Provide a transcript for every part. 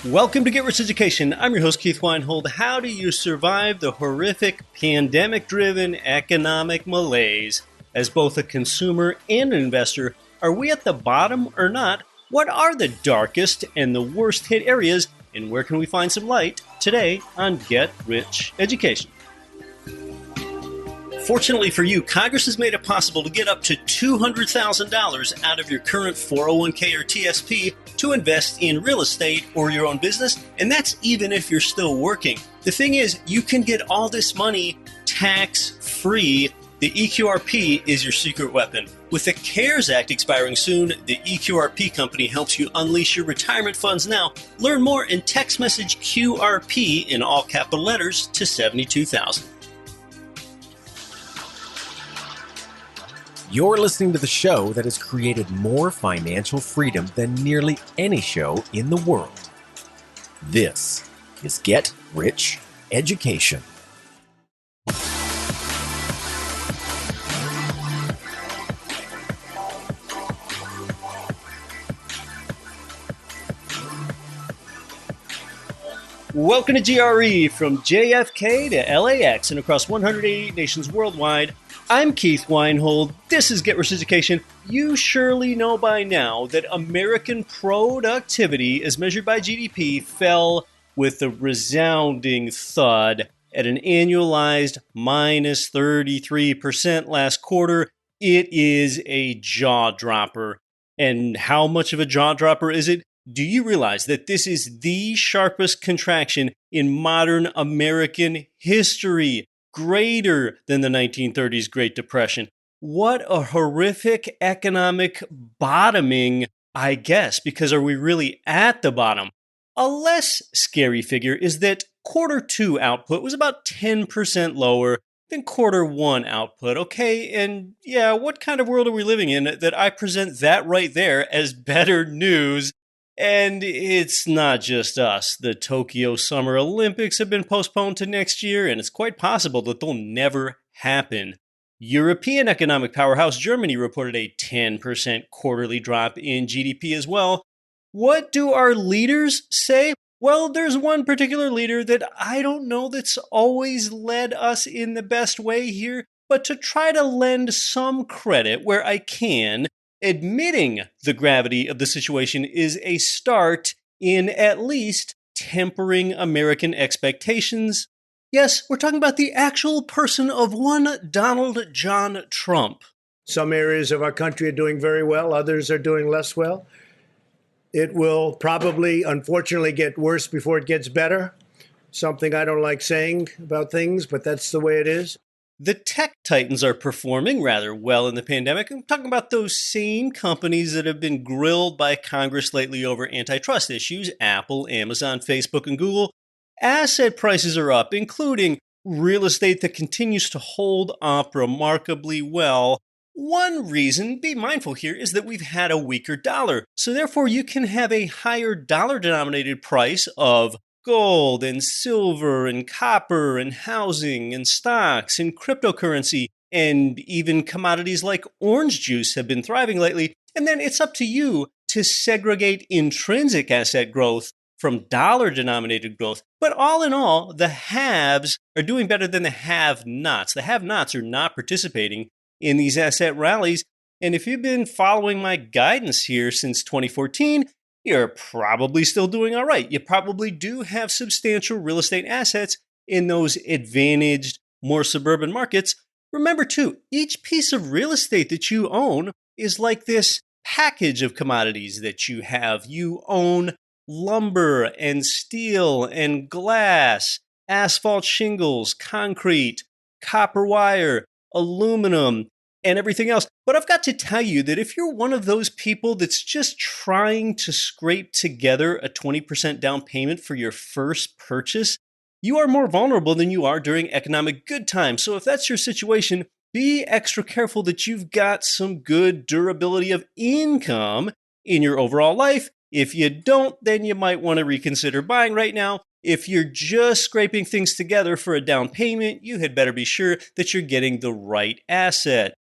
Welcome to Get Rich Education. I'm your host, Keith Weinhold. How do you survive the horrific pandemic-driven economic malaise? As both a consumer and an investor, are we at the bottom or not? What are the darkest and the worst hit areas, and where can we find some light? Today on Get Rich Education. Fortunately for you, Congress has made it possible to get up to $200,000 out of your current 401k or TSP to invest in real estate or your own business, and that's even if you're still working. The thing is, you can get all this money tax-free. The EQRP is your secret weapon. With the CARES Act expiring soon, the EQRP company helps you unleash your retirement funds now. Learn more and text message QRP in all capital letters to 72,000. You're listening to the show that has created more financial freedom than nearly any show in the world. This is Get Rich Education. Welcome to GRE from JFK to LAX and across 188 nations worldwide. I'm Keith Weinhold. This is Get Rich Education. You surely know by now that American productivity, as measured by GDP, fell with a resounding thud at an annualized minus 33% last quarter. It is a jaw-dropper. And how much of a jaw-dropper is it? Do you realize that this is the sharpest contraction in modern American history, greater than the 1930s Great Depression? What a horrific economic bottoming, I guess, because are we really at the bottom? A less scary figure is that quarter two output was about 10% lower than quarter one output, okay? And yeah, what kind of world are we living in that I present that right there as better news? And it's not just us. The Tokyo Summer Olympics have been postponed to next year, and it's quite possible that they'll never happen. European economic powerhouse Germany reported a 10% quarterly drop in GDP as well. What do our leaders say? Well, there's one particular leader that I don't know that's always led us in the best way here, but to try to lend some credit where I can, admitting the gravity of the situation is a start in at least tempering American expectations. Yes, we're talking about the actual person of one Donald John Trump. Some areas of our country are doing very well. Others are doing less well. It will probably, unfortunately, get worse before it gets better. Something I don't like saying about things, but that's the way it is. The tech titans are performing rather well in the pandemic. I'm talking about those same companies that have been grilled by Congress lately over antitrust issues: Apple, Amazon, Facebook, and Google. Asset prices are up, including real estate that continues to hold up remarkably well. One reason, be mindful here, is that we've had a weaker dollar. So therefore, you can have a higher dollar-denominated price of gold and silver and copper and housing and stocks and cryptocurrency, and even commodities like orange juice have been thriving lately. And then it's up to you to segregate intrinsic asset growth from dollar-denominated growth. But all in all, the haves are doing better than the have-nots. The have-nots are not participating in these asset rallies. And if you've been following my guidance here since 2014, you're probably still doing all right. You probably do have substantial real estate assets in those advantaged, more suburban markets. Remember, too, each piece of real estate that you own is like this package of commodities that you have. You own lumber and steel and glass, asphalt shingles, concrete, copper wire, aluminum, and everything else. But I've got to tell you that if you're one of those people that's just trying to scrape together a 20% down payment for your first purchase, you are more vulnerable than you are during economic good times. So if that's your situation, be extra careful that you've got some good durability of income in your overall life. If you don't, then you might want to reconsider buying right now. If you're just scraping things together for a down payment, you had better be sure that you're getting the right asset.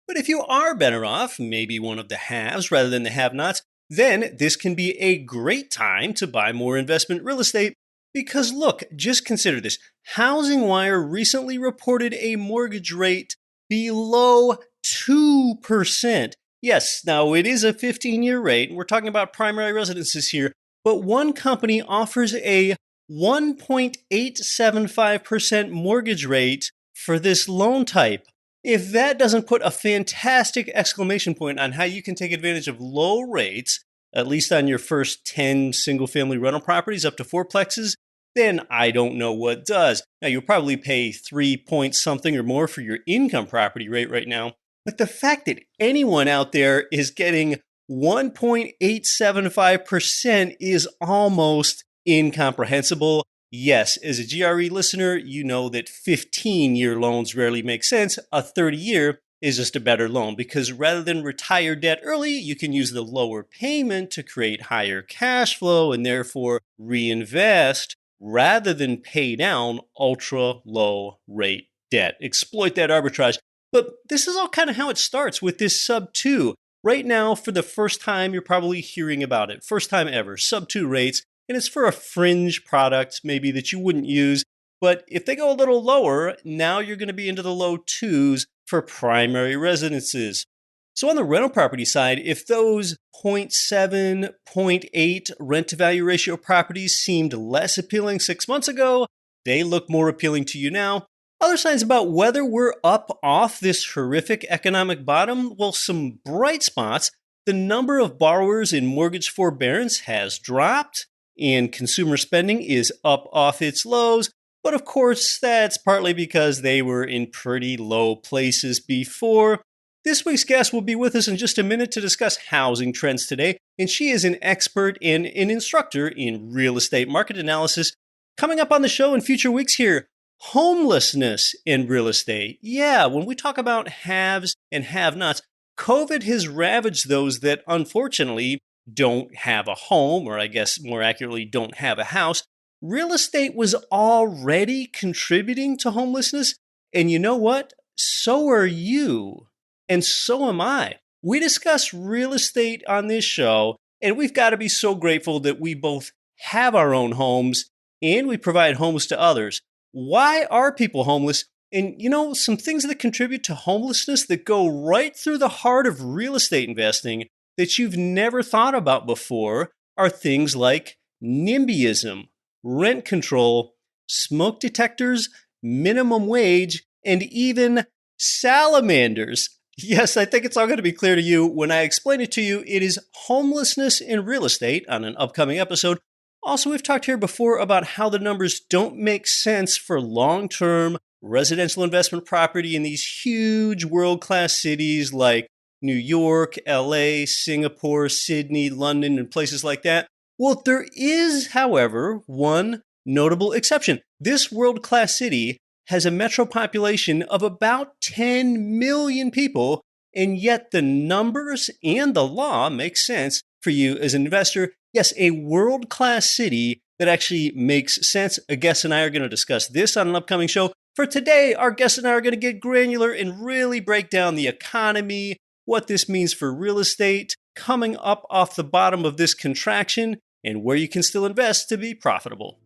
But if you are better off, maybe one of the haves rather than the have-nots, then this can be a great time to buy more investment real estate. Because look, just consider this. Housing Wire recently reported a mortgage rate below 2%. Yes, now it is a 15-year rate, and we're talking about primary residences here, but one company offers a 1.875% mortgage rate for this loan type. If that doesn't put a fantastic exclamation point on how you can take advantage of low rates, at least on your first 10 single-family rental properties up to fourplexes, then I don't know what does. Now, you'll probably pay 3 point something or more for your income property rate right now, but the fact that anyone out there is getting 1.875% is almost incomprehensible. Yes, as a GRE listener, you know that 15-year loans rarely make sense. A 30-year is just a better loan because rather than retire debt early, you can use the lower payment to create higher cash flow and therefore reinvest rather than pay down ultra low rate debt. Exploit that arbitrage. But this is all kind of how it starts with this sub 2. Right now, for the first time, you're probably hearing about it. First time ever, sub 2 rates. And it's for a fringe product maybe that you wouldn't use. But if they go a little lower, now you're going to be into the low 2s for primary residences. So on the rental property side, if those 0.7, 0.8 rent to value ratio properties seemed less appealing 6 months ago, they look more appealing to you now. Other signs about whether we're up off this horrific economic bottom, well, some bright spots. The number of borrowers in mortgage forbearance has dropped, and consumer spending is up off its lows. But of course, that's partly because they were in pretty low places before. This week's guest will be with us in just a minute to discuss housing trends today, and she is an expert and an instructor in real estate market analysis. Coming up on the show in future weeks here, homelessness in real estate. Yeah, when we talk about haves and have-nots, COVID has ravaged those that unfortunately don't have a home, or I guess more accurately, don't have a house. Real estate was already contributing to homelessness, and you know what? So are you. And so am I. We discuss real estate on this show, and we've got to be so grateful that we both have our own homes and we provide homes to others. Why are people homeless? And you know, some things that contribute to homelessness that go right through the heart of real estate investing that you've never thought about before are things like NIMBYism, rent control, smoke detectors, minimum wage, and even salamanders. Yes, I think it's all going to be clear to you when I explain it to you. It is homelessness in real estate on an upcoming episode. Also, we've talked here before about how the numbers don't make sense for long-term residential investment property in these huge world-class cities like New York, LA, Singapore, Sydney, London, and places like that. Well, there is, however, one notable exception. This world-class city has a metro population of about 10 million people, and yet the numbers and the law make sense for you as an investor. Yes, a world-class city that actually makes sense. A guest and I are going to discuss this on an upcoming show. For today, our guest and I are going to get granular and really break down the economy, what this means for real estate, coming up off the bottom of this contraction, and where you can still invest to be profitable.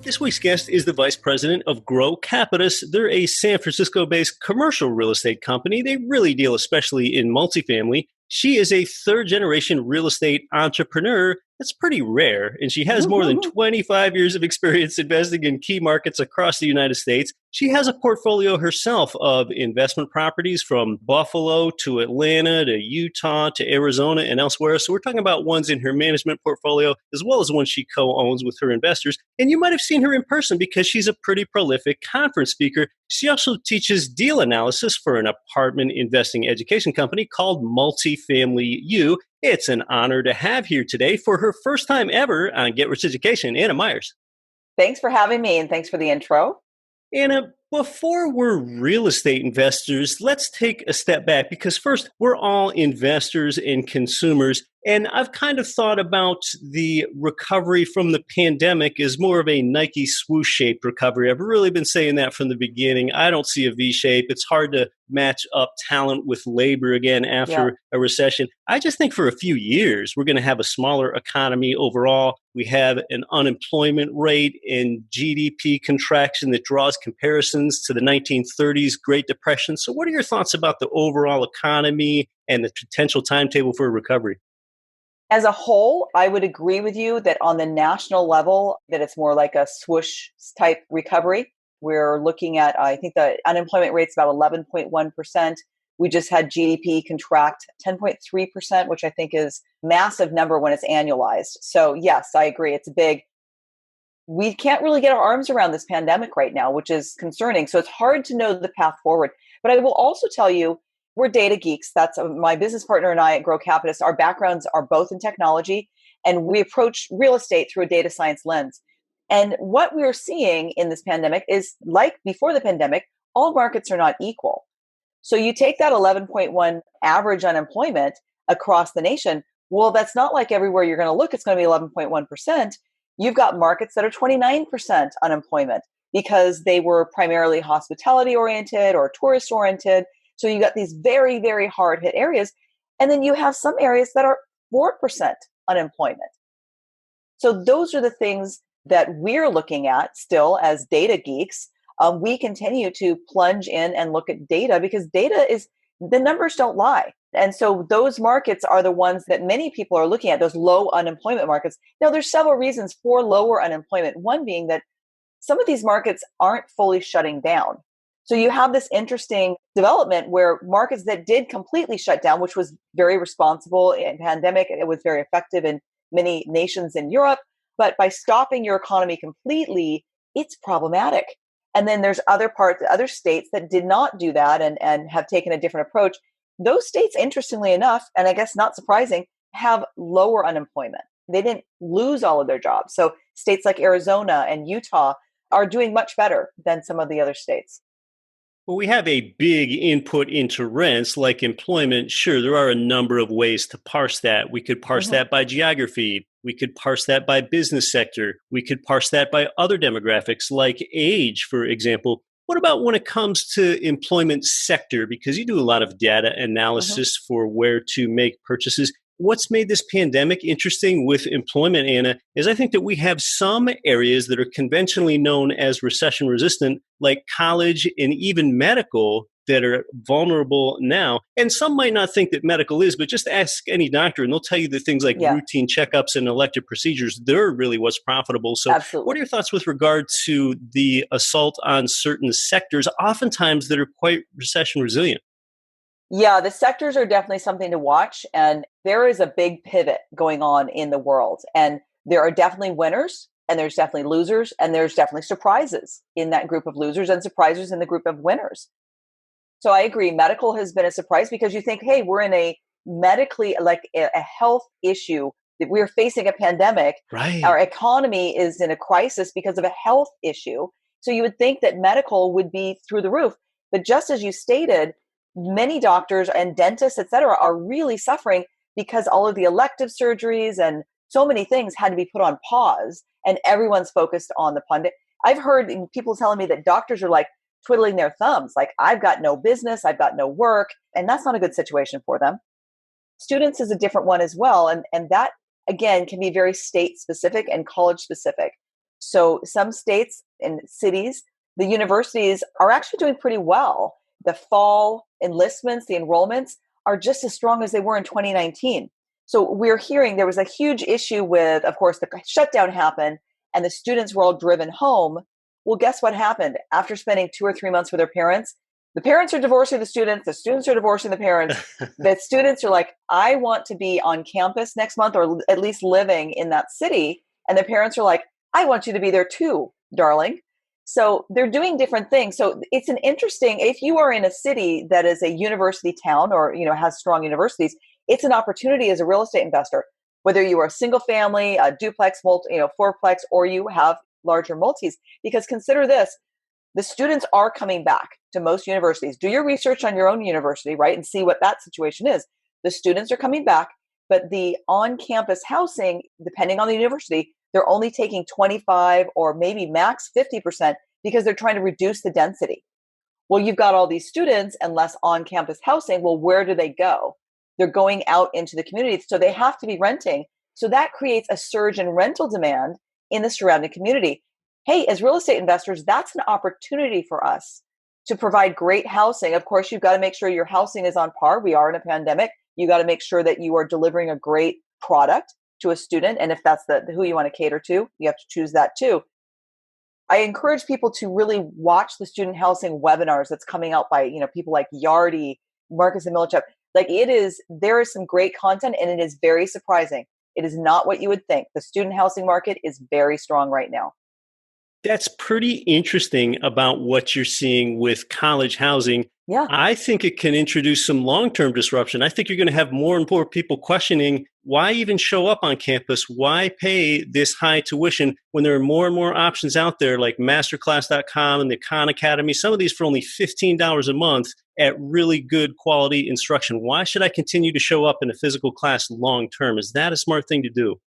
This week's guest is the vice president of Grow Capitus. They're a San Francisco-based commercial real estate company. They really deal especially in multifamily. She is a third-generation real estate entrepreneur. That's pretty rare, and she has more than 25 years of experience investing in key markets across the United States. She has a portfolio herself of investment properties from Buffalo to Atlanta to Utah to Arizona and elsewhere. So we're talking about ones in her management portfolio as well as ones she co-owns with her investors. And you might have seen her in person because she's a pretty prolific conference speaker. She also teaches deal analysis for an apartment investing education company called Multifamily U. It's an honor to have here today for her first time ever on Get Rich Education, Anna Myers. Thanks for having me, and thanks for the intro. Anna, Before we're real estate investors, let's take a step back because first, we're all investors and consumers. And I've kind of thought about the recovery from the pandemic as more of a Nike swoosh shaped recovery. I've really been saying that from the beginning. I don't see a V shape. It's hard to match up talent with labor again Yeah. after a recession. I just think for a few years, we're going to have a smaller economy overall. We have an unemployment rate and GDP contraction that draws comparisons to the 1930s Great Depression. So, what are your thoughts about the overall economy and the potential timetable for a recovery? As a whole, I would agree with you that on the national level, that it's more like a swoosh type recovery. We're looking at, I think the unemployment rate's about 11.1%. We just had GDP contract 10.3%, which I think is a massive number when it's annualized. So yes, I agree. It's big. We can't really get our arms around this pandemic right now, which is concerning. So it's hard to know the path forward. But I will also tell you, we're data geeks. That's my business partner and I at Grow Capitalist. Our backgrounds are both in technology, and we approach real estate through a data science lens. And what we're seeing in this pandemic is, like before the pandemic, all markets are not equal. So you take that 11.1 average unemployment across the nation. Well, that's not like everywhere you're going to look, it's going to be 11.1%. You've got markets that are 29% unemployment because they were primarily hospitality oriented or tourist oriented. So you got these very, very hard hit areas. And then you have some areas that are 4% unemployment. So those are the things that we're looking at still as data geeks. We continue to plunge in and look at data because data is, the numbers don't lie. And so those markets are the ones that many people are looking at, those low unemployment markets. Now, there's several reasons for lower unemployment. One being that some of these markets aren't fully shutting down. So you have this interesting development where markets that did completely shut down, which was very responsible in pandemic, it was very effective in many nations in Europe. But by stopping your economy completely, it's problematic. And then there's other states that did not do that and have taken a different approach. Those states, interestingly enough, and I guess not surprising, have lower unemployment. They didn't lose all of their jobs. So states like Arizona and Utah are doing much better than some of the other states. Well, we have a big input into rents like employment. Sure, there are a number of ways to parse that. We could parse that by geography. We could parse that by business sector. We could parse that by other demographics like age, for example. What about when it comes to employment sector? Because you do a lot of data analysis for where to make purchases. What's made this pandemic interesting with employment, Anna, is I think that we have some areas that are conventionally known as recession resistant, like college and even medical, that are vulnerable now. And some might not think that medical is, but just ask any doctor and they'll tell you that things like routine checkups and elective procedures, they're really what's profitable. So what are your thoughts with regard to the assault on certain sectors, oftentimes that are quite recession resilient? Yeah, the sectors are definitely something to watch. And there is a big pivot going on in the world. And there are definitely winners and there's definitely losers and there's definitely surprises in that group of losers and surprises in the group of winners. So I agree. Medical has been a surprise because you think, hey, we're in a medically, like a health issue, that we're facing a pandemic. Right. Our economy is in a crisis because of a health issue. So you would think that medical would be through the roof. But just as you stated, many doctors and dentists, et cetera, are really suffering because all of the elective surgeries and so many things had to be put on pause and everyone's focused on the pandemic. I've heard people telling me that doctors are like twiddling their thumbs, like I've got no business, I've got no work, and that's not a good situation for them. Students is a different one as well. And that, again, can be very state specific and college specific. So some states and cities, the universities are actually doing pretty well. The fall enlistments, the enrollments are just as strong as they were in 2019. So we're hearing there was a huge issue with, of course, the shutdown happened and the students were all driven home. Well, guess what happened? After spending 2 or 3 months with their parents, the parents are divorcing the students are divorcing the parents. The students are like, I want to be on campus next month or at least living in that city. And the parents are like, I want you to be there too, darling. So they're doing different things. So it's an interesting, if you are in a city that is a university town or, has strong universities, it's an opportunity as a real estate investor, whether you are a single family, a duplex, fourplex, or you have larger multis, because consider this, The students are coming back to most universities. Do your research on your own university, right? And see what that situation is. The students are coming back, but the on-campus housing, depending on the university, they're only taking 25 or maybe max 50% because they're trying to reduce the density. Well, you've got all these students and less on-campus housing. Well, where do they go? They're going out into the community. So they have to be renting. So that creates a surge in rental demand in the surrounding community. Hey, as real estate investors, that's an opportunity for us to provide great housing. Of course, you've got to make sure your housing is on par. We are in a pandemic. You got to make sure that you are delivering a great product to a student. And if that's who you want to cater to, you have to choose that too. I encourage people to really watch the student housing webinars that's coming out by, people like Yardi, Marcus and Millichap. There is some great content, and it is very surprising. It is not what you would think. The student housing market is very strong right now. That's pretty interesting about what you're seeing with college housing. Yeah. I think it can introduce some long-term disruption. I think you're going to have more and more people questioning why even show up on campus? Why pay this high tuition when there are more and more options out there like masterclass.com and the Khan Academy, some of these for only $15 a month at really good quality instruction. Why should I continue to show up in a physical class long-term? Is that a smart thing to do?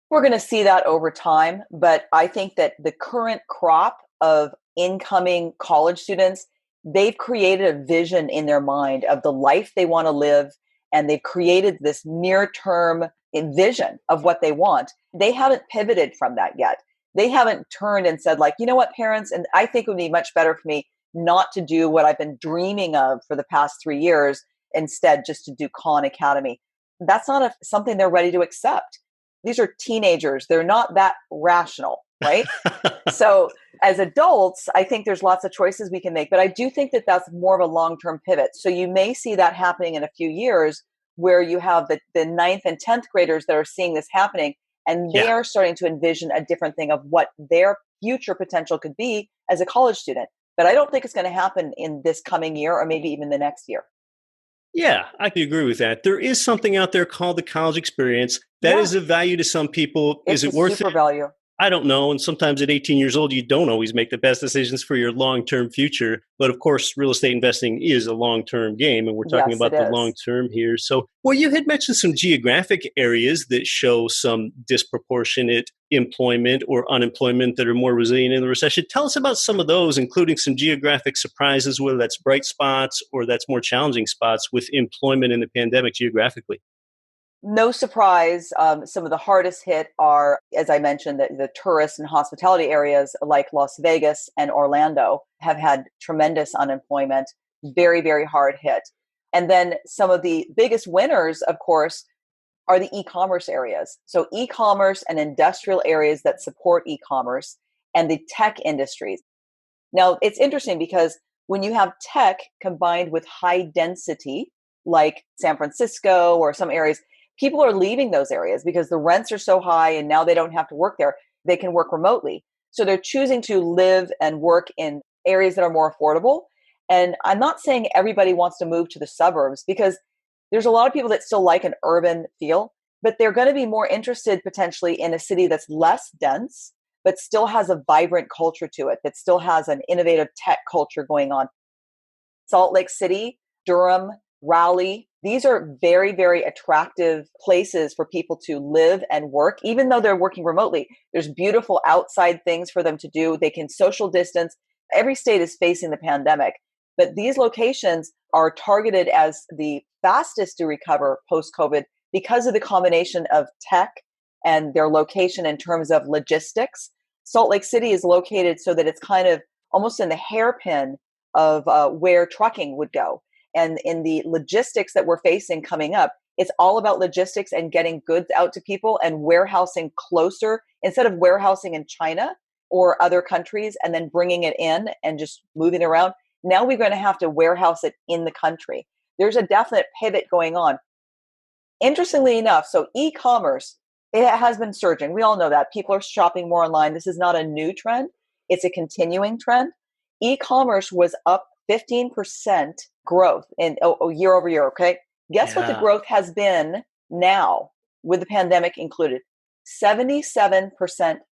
We're going to see that over time, but I think that the current crop of incoming college students, they've created a vision in their mind of the life they want to live, and they've created this near-term vision of what they want. They haven't pivoted from that yet. They haven't turned and said, like, you know what, parents, and I think it would be much better for me not to do what I've been dreaming of for the past 3 years, instead just to do Khan Academy. That's not something they're ready to accept. These are teenagers. They're not that rational, right? So as adults, I think there's lots of choices we can make, but I do think that that's more of a long-term pivot. So you may see that happening in a few years where you have the 9th and 10th graders that are seeing this happening, and they are starting to envision a different thing of what their future potential could be as a college student. But I don't think it's going to happen in this coming year or maybe even the next year. Yeah, I can agree with that. There is something out there called the college experience that is of value to some people. It's is it worth super it? value. I don't know. And sometimes at 18 years old, you don't always make the best decisions for your long-term future. But of course, real estate investing is a long-term game, and we're talking about the long-term here. So, well, you had mentioned some geographic areas that show some disproportionate employment or unemployment that are more resilient in the recession. Tell us about some of those, including some geographic surprises, whether that's bright spots or that's more challenging spots with employment in the pandemic geographically. No surprise, some of the hardest hit are, as I mentioned, the tourist and hospitality areas like Las Vegas and Orlando have had tremendous unemployment, very, very hard hit. And then some of the biggest winners, of course, are the e-commerce areas. So e-commerce and industrial areas that support e-commerce and the tech industries. Now, it's interesting because when you have tech combined with high density, like San Francisco or some areas, people are leaving those areas because the rents are so high and now they don't have to work there. They can work remotely. So they're choosing to live and work in areas that are more affordable. And I'm not saying everybody wants to move to the suburbs because there's a lot of people that still like an urban feel, but they're going to be more interested potentially in a city that's less dense, but still has a vibrant culture to it, that still has an innovative tech culture going on. Salt Lake City, Durham, Raleigh, these are very, very attractive places for people to live and work, even though they're working remotely. There's beautiful outside things for them to do. They can social distance. Every state is facing the pandemic, but these locations are targeted as the fastest to recover post-COVID because of the combination of tech and their location in terms of logistics. Salt Lake City is located so that it's kind of almost in the hairpin of where trucking would go. And in the logistics that we're facing coming up, it's all about logistics and getting goods out to people and warehousing closer instead of warehousing in China or other countries and then bringing it in and just moving it around. Now we're going to have to warehouse it in the country. There's a definite pivot going on. Interestingly enough, so e-commerce, it has been surging. We all know that. People are shopping more online. This is not a new trend. It's a continuing trend. E-commerce was up 15% growth in year over year. Okay. Guess what the growth has been now with the pandemic included? 77%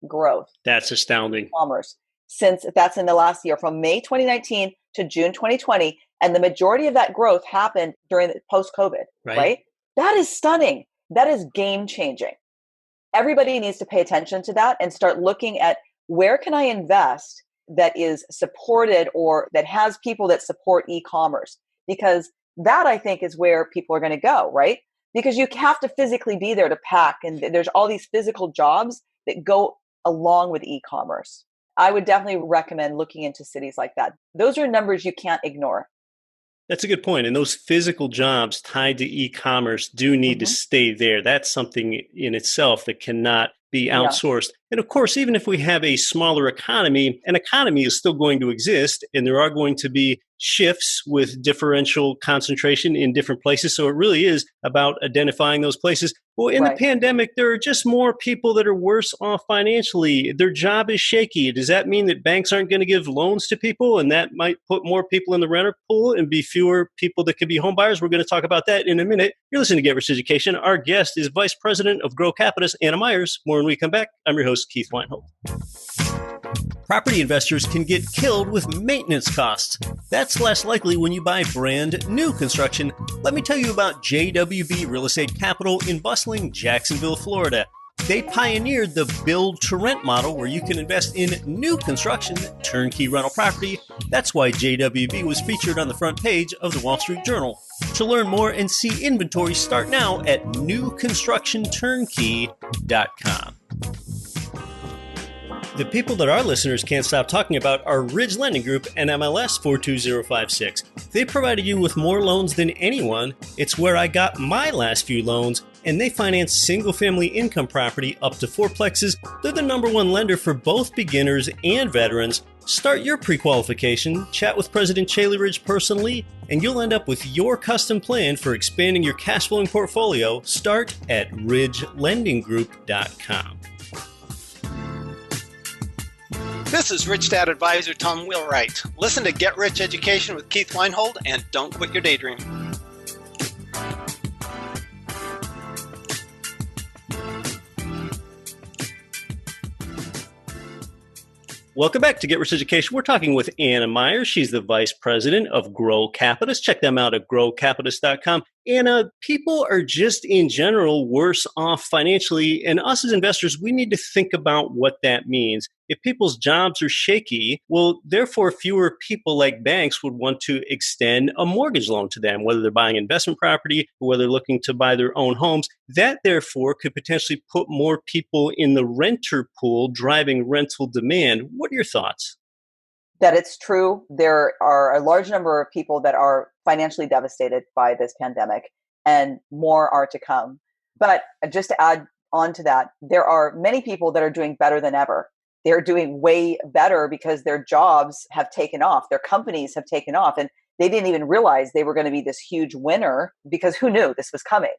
growth. That's astounding. E-commerce. since that's in the last year, from May 2019 to June 2020. And the majority of that growth happened during the post-COVID, right? That is stunning. That is game changing. Everybody needs to pay attention to that and start looking at where can I invest that is supported or that has people that support e-commerce, because that I think is where people are going to go, right? Because you have to physically be there to pack, and there's all these physical jobs that go along with e-commerce. I would definitely recommend looking into cities like that. Those are numbers you can't ignore. That's a good point. And those physical jobs tied to e-commerce do need to stay there. That's something in itself that cannot be outsourced. And of course, even if we have a smaller economy, an economy is still going to exist, and there are going to be shifts with differential concentration in different places. So it really is about identifying those places. Well, in the pandemic, there are just more people that are worse off financially. Their job is shaky. Does that mean that banks aren't going to give loans to people, and that might put more people in the renter pool and be fewer people that could be home buyers? We're going to talk about that in a minute. You're listening to Get Rich Education. Our guest is Vice President of Grow Capitalist, Anna Myers. More when we come back. I'm your host, Keith Weinhold. Property investors can get killed with maintenance costs. That's less likely when you buy brand new construction. Let me tell you about JWB Real Estate Capital in bustling Jacksonville, Florida. They pioneered the build-to-rent model where you can invest in new construction, turnkey rental property. That's why JWB was featured on the front page of the Wall Street Journal. To learn more and see inventory, start now at newconstructionturnkey.com. The people that our listeners can't stop talking about are Ridge Lending Group and MLS 42056. They provided you with more loans than anyone. It's where I got my last few loans, and they finance single-family income property up to fourplexes. They're the #1 lender for both beginners and veterans. Start your pre-qualification, chat with President Chaley Ridge personally, and you'll end up with your custom plan for expanding your cash flowing portfolio. Start at ridgelendinggroup.com. This is Rich Dad Advisor Tom Wheelwright. Listen to Get Rich Education with Keith Weinhold, and don't quit your daydream. Welcome back to Get Rich Education. We're talking with Anna Myers. She's the Vice President of Grow Capitalist. Check them out at growcapitalist.com. Anna, people are just in general worse off financially, and us as investors, we need to think about what that means. If people's jobs are shaky, well, therefore fewer people like banks would want to extend a mortgage loan to them, whether they're buying investment property or whether they're looking to buy their own homes. That therefore could potentially put more people in the renter pool, driving rental demand. What are your thoughts? That it's true. There are a large number of people that are financially devastated by this pandemic, and more are to come. But just to add on to that, there are many people that are doing better than ever. They're doing way better because their jobs have taken off. Their companies have taken off, and they didn't even realize they were going to be this huge winner, because who knew this was coming?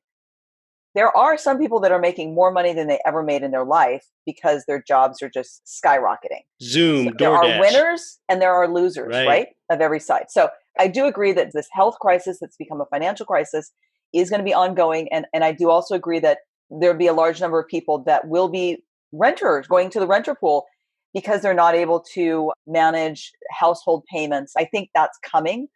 There are some people that are making more money than they ever made in their life because their jobs are just skyrocketing. Zoom, so there DoorDash. are winners and there are losers, right? Of every side. So I do agree that this health crisis that's become a financial crisis is going to be ongoing. And I do also agree that there'll be a large number of people that will be renters going to the renter pool because they're not able to manage household payments. I think that's coming.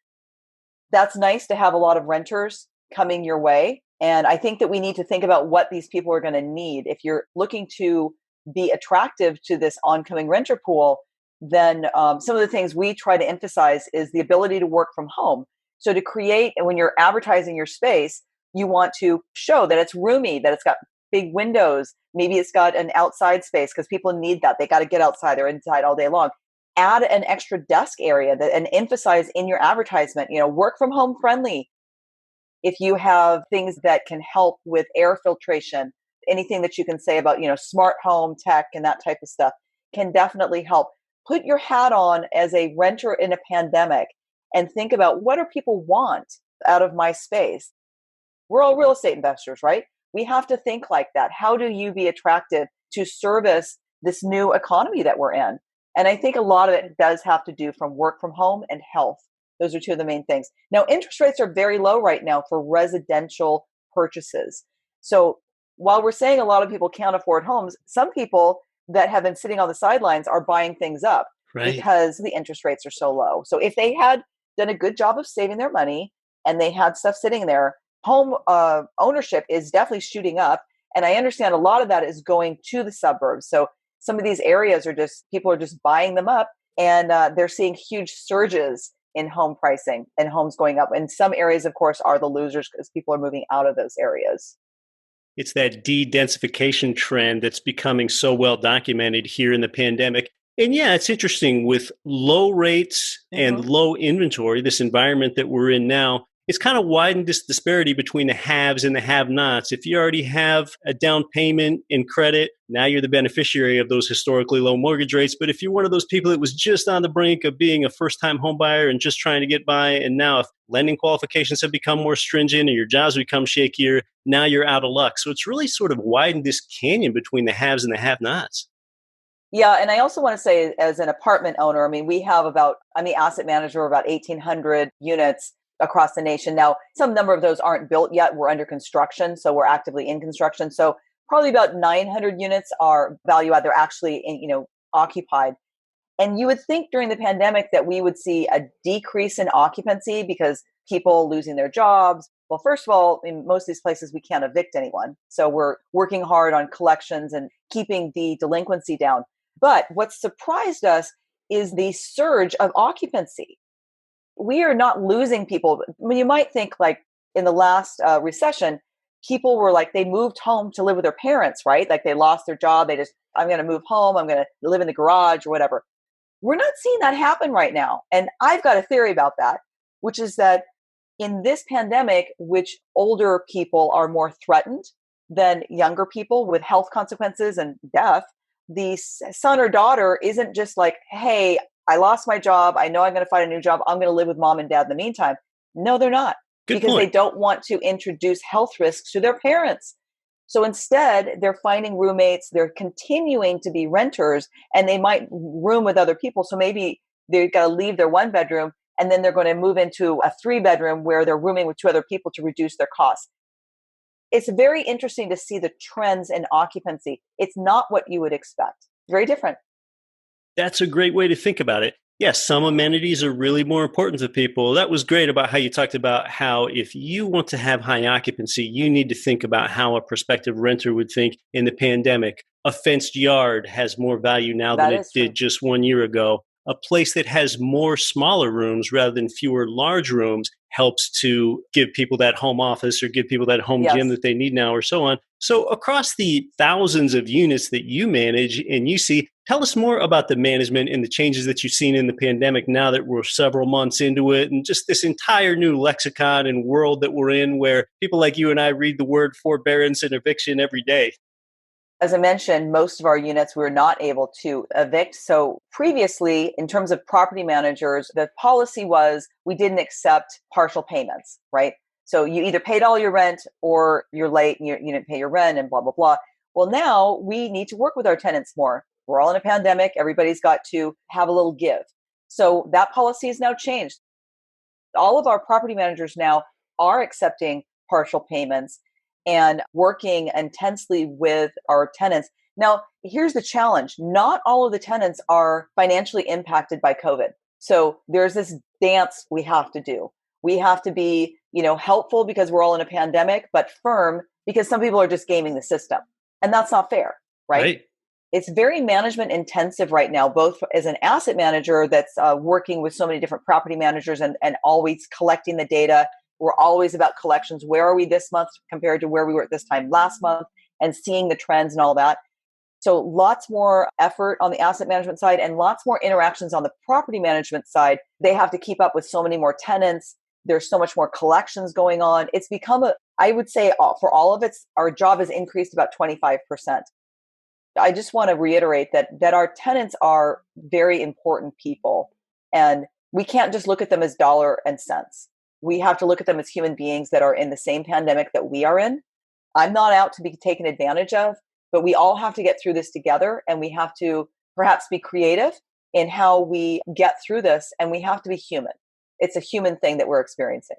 That's nice to have a lot of renters coming your way. And I think that we need to think about what these people are going to need. If you're looking to be attractive to this oncoming renter pool, then some of the things we try to emphasize is the ability to work from home. So to create, and when you're advertising your space, you want to show that it's roomy, that it's got big windows. Maybe it's got an outside space because people need that. They got to get outside. They're inside all day long. Add an extra desk area and emphasize in your advertisement, work from home friendly. If you have things that can help with air filtration, anything that you can say about, smart home tech and that type of stuff can definitely help. Put your hat on as a renter in a pandemic and think about, what do people want out of my space? We're all real estate investors, right? We have to think like that. How do you be attractive to service this new economy that we're in? And I think a lot of it does have to do from work from home and health. Those are two of the main things. Now, interest rates are very low right now for residential purchases. So while we're saying a lot of people can't afford homes, some people that have been sitting on the sidelines are buying things up. Right. because the interest rates are so low. So if they had done a good job of saving their money and they had stuff sitting there, home ownership is definitely shooting up. And I understand a lot of that is going to the suburbs. So some of these areas are just, people are just buying them up, and they're seeing huge surges in home pricing and homes going up. And some areas, of course, are the losers because people are moving out of those areas. It's that de-densification trend that's becoming so well documented here in the pandemic. And yeah, it's interesting with low rates and Hmm. low inventory, this environment that we're in now, it's kind of widened this disparity between the haves and the have-nots. If you already have a down payment in credit, now you're the beneficiary of those historically low mortgage rates. But if you're one of those people that was just on the brink of being a first-time home buyer and just trying to get by, and now if lending qualifications have become more stringent and your jobs become shakier, now you're out of luck. So it's really sort of widened this canyon between the haves and the have-nots. Yeah, and I also want to say, as an apartment owner, I mean, we have about, I'm the asset manager of about 1,800 units across the nation. Now, some number of those aren't built yet. We're under construction, so we're actively in construction. So probably about 900 units are value add. They're actually, occupied. And you would think during the pandemic that we would see a decrease in occupancy because people losing their jobs. Well, first of all, in most of these places, we can't evict anyone. So we're working hard on collections and keeping the delinquency down. But what surprised us is the surge of occupancy. We are not losing people. I mean, you might think, like, in the last recession, people were like, they moved home to live with their parents, right? Like, they lost their job. They just, I'm going to move home. I'm going to live in the garage or whatever. We're not seeing that happen right now. And I've got a theory about that, which is that in this pandemic, which older people are more threatened than younger people with health consequences and death, the son or daughter isn't just like, hey, I lost my job. I know I'm going to find a new job. I'm going to live with mom and dad in the meantime. No, they're not, Good because they point. don't want to introduce health risks to their parents. So instead, they're finding roommates, they're continuing to be renters, and they might room with other people. So maybe they've got to leave their one bedroom, and then they're going to move into a 3 bedroom where they're rooming with two other people to reduce their costs. It's very interesting to see the trends in occupancy. It's not what you would expect. Very different. That's a great way to think about it. Yes, some amenities are really more important to people. That was great about how you talked about how if you want to have high occupancy, you need to think about how a prospective renter would think in the pandemic. A fenced yard has more value now than That it is true. did just 1 year ago. A place that has more smaller rooms rather than fewer large rooms helps to give people that home office or give people that home gym Yes. that they need now, or so on. So, across the thousands of units that you manage and you see, tell us more about the management and the changes that you've seen in the pandemic now that we're several months into it, and just this entire new lexicon and world that we're in where people like you and I read the word forbearance and eviction every day. As I mentioned, most of our units we're not able to evict. So previously, in terms of property managers, the policy was we didn't accept partial payments, right? So you either paid all your rent or you're late and you didn't pay your rent and blah, blah, blah. Well, now we need to work with our tenants more. We're all in a pandemic. Everybody's got to have a little give. So that policy has now changed. All of our property managers now are accepting partial payments and working intensely with our tenants. Now, here's the challenge. Not all of the tenants are financially impacted by COVID. So there's this dance we have to do. We have to be, helpful because we're all in a pandemic, but firm because some people are just gaming the system. And that's not fair, right? Right. It's very management intensive right now, both as an asset manager that's working with so many different property managers and always collecting the data. We're always about collections. Where are we this month compared to where we were at this time last month, and seeing the trends and all that. So lots more effort on the asset management side and lots more interactions on the property management side. They have to keep up with so many more tenants. There's so much more collections going on. It's become I would say for all of it, our job has increased about 25%. I just want to reiterate that our tenants are very important people, and we can't just look at them as dollar and cents. We have to look at them as human beings that are in the same pandemic that we are in. I'm not out to be taken advantage of, but we all have to get through this together, and we have to perhaps be creative in how we get through this, and we have to be human. It's a human thing that we're experiencing.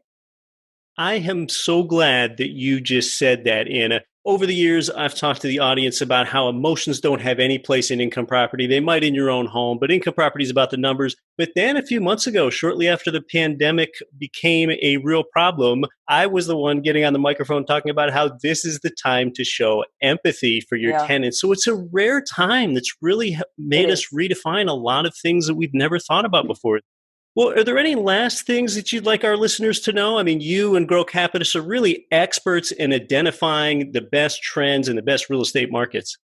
I am so glad that you just said that, Anna, Over the years, I've talked to the audience about how emotions don't have any place in income property. They might in your own home, but income property is about the numbers. But then a few months ago, shortly after the pandemic became a real problem, I was the one getting on the microphone talking about how this is the time to show empathy for your tenants. So it's a rare time that's really made us redefine a lot of things that we've never thought about before. Well, are there any last things that you'd like our listeners to know? I mean, you and Grow Capitus are really experts in identifying the best trends in the best real estate markets.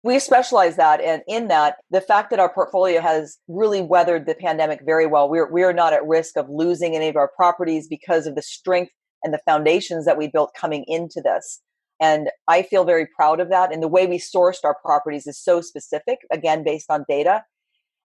We specialize that, and in that, the fact that our portfolio has really weathered the pandemic very well. We are not at risk of losing any of our properties because of the strength and the foundations that we built coming into this. And I feel very proud of that. And the way we sourced our properties is so specific, again, based on data.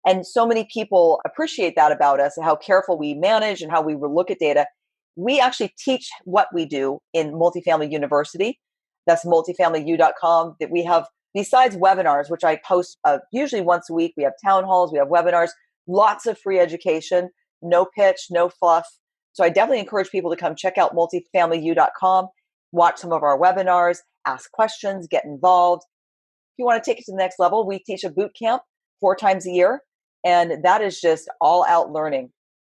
And so many people appreciate that about us and how careful we manage and how we look at data. We actually teach what we do in Multifamily University. That's multifamilyu.com. That we have, besides webinars, which I post usually once a week, we have town halls, we have webinars, lots of free education, no pitch, no fluff. So I definitely encourage people to come check out multifamilyU.com, watch some of our webinars, ask questions, get involved. If you want to take it to the next level, we teach a boot camp 4 times a year. And that is just all out learning.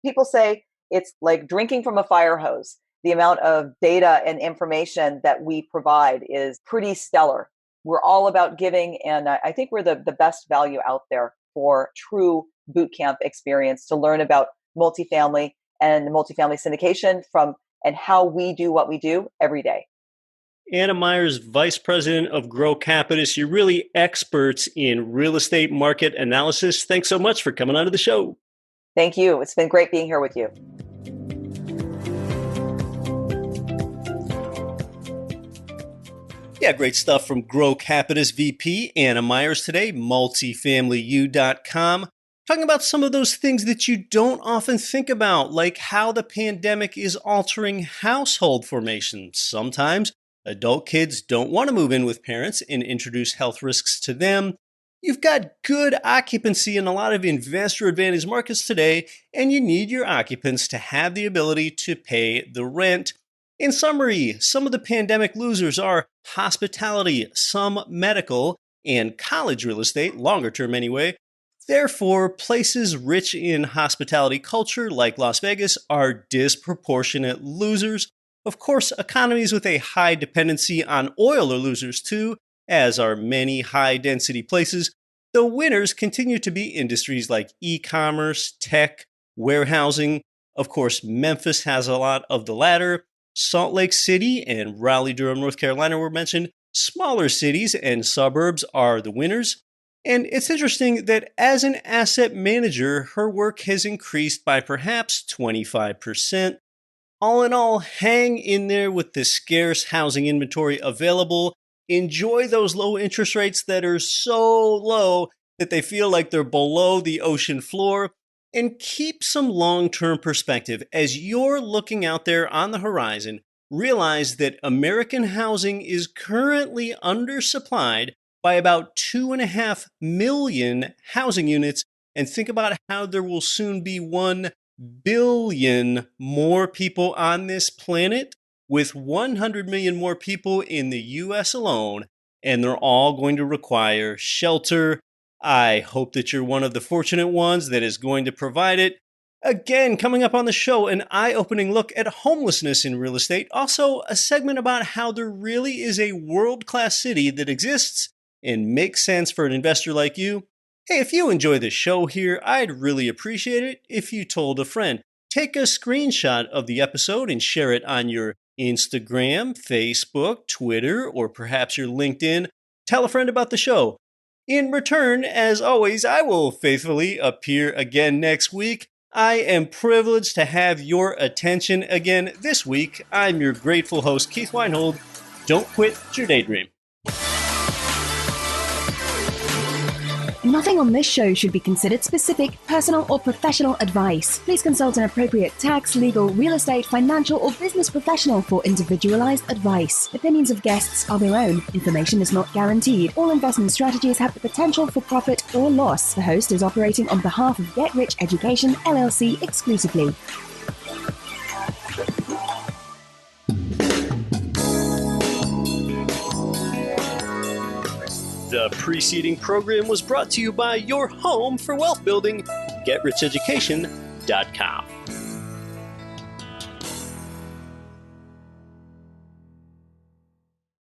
People say it's like drinking from a fire hose. The amount of data and information that we provide is pretty stellar. We're all about giving. And I think we're the best value out there for true boot camp experience to learn about multifamily and multifamily syndication and how we do what we do every day. Anna Myers, Vice President of Grow Capitus. You're really experts in real estate market analysis. Thanks so much for coming on to the show. Thank you. It's been great being here with you. Yeah, great stuff from Grow Capitus VP Anna Myers today, multifamilyU.com. Talking about some of those things that you don't often think about, like how the pandemic is altering household formation. Sometimes adult kids don't want to move in with parents and introduce health risks to them. You've got good occupancy in a lot of investor advantage markets today, and you need your occupants to have the ability to pay the rent. In summary, some of the pandemic losers are hospitality, some medical, and college real estate, longer term anyway. Therefore, places rich in hospitality culture like Las Vegas are disproportionate losers. Of course, economies with a high dependency on oil are losers too, as are many high-density places. The winners continue to be industries like e-commerce, tech, warehousing. Of course, Memphis has a lot of the latter. Salt Lake City and Raleigh-Durham, North Carolina were mentioned. Smaller cities and suburbs are the winners. And it's interesting that as an asset manager, her work has increased by perhaps 25%. All in all, hang in there with the scarce housing inventory available. Enjoy those low interest rates that are so low that they feel like they're below the ocean floor. And keep some long-term perspective. As you're looking out there on the horizon, realize that American housing is currently undersupplied by about 2.5 million housing units. And think about how there will soon be 1 billion more people on this planet, with 100 million more people in the US alone, and they're all going to require shelter. I hope that you're one of the fortunate ones that is going to provide it. Again, coming up on the show, an eye-opening look at homelessness in real estate. Also, a segment about how there really is a world-class city that exists and makes sense for an investor like you. Hey, if you enjoy the show here, I'd really appreciate it if you told a friend. Take a screenshot of the episode and share it on your Instagram, Facebook, Twitter, or perhaps your LinkedIn. Tell a friend about the show. In return, as always, I will faithfully appear again next week. I am privileged to have your attention again this week. I'm your grateful host, Keith Weinhold. Don't quit your daydream. Nothing on this show should be considered specific, personal, or professional advice. Please consult an appropriate tax, legal, real estate, financial, or business professional for individualized advice. Opinions of guests are their own. Information is not guaranteed. All investment strategies have the potential for profit or loss. The host is operating on behalf of Get Rich Education, LLC exclusively. The preceding program was brought to you by your home for wealth building, GetRichEducation.com.